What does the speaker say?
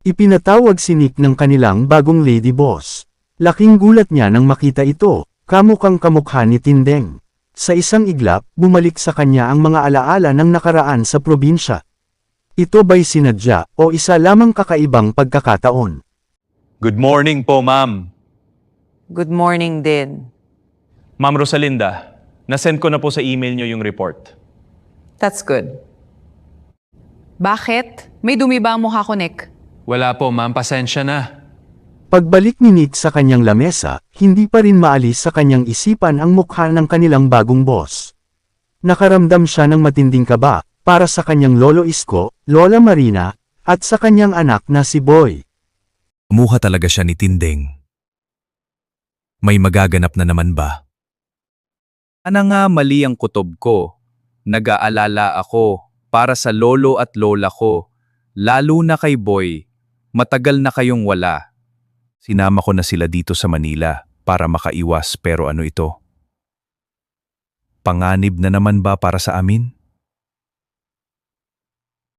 Ipinatawag si Nick ng kanilang bagong lady boss. Laking gulat niya nang makita ito, kamukhang kamukha ni Tindeng. Sa isang iglap, bumalik sa kanya ang mga alaala ng nakaraan sa probinsya. Ito ba'y sinadya o isa lamang kakaibang pagkakataon? Good morning po, ma'am. Good morning din. Ma'am Rosalinda, nasend ko na po sa email nyo yung report. That's good. Bakit? May dumi ba ang mukha ko, Nick? Wala po, ma'am. Pasensya na. Pagbalik ni Nick sa kanyang lamesa, hindi pa rin maalis sa kanyang isipan ang mukha ng kanilang bagong boss. Nakaramdam siya ng matinding kaba, para sa kanyang lolo Isko, lola Marina, at sa kanyang anak na si Boy. Muha talaga siya ni Tindeng. May magaganap na naman ba? Ano nga mali ang kutob ko? Nag-aalala ako para sa lolo at lola ko, lalo na kay Boy. Matagal na kayong wala. Sinama ko na sila dito sa Manila para makaiwas, pero ano ito? Panganib na naman ba para sa amin?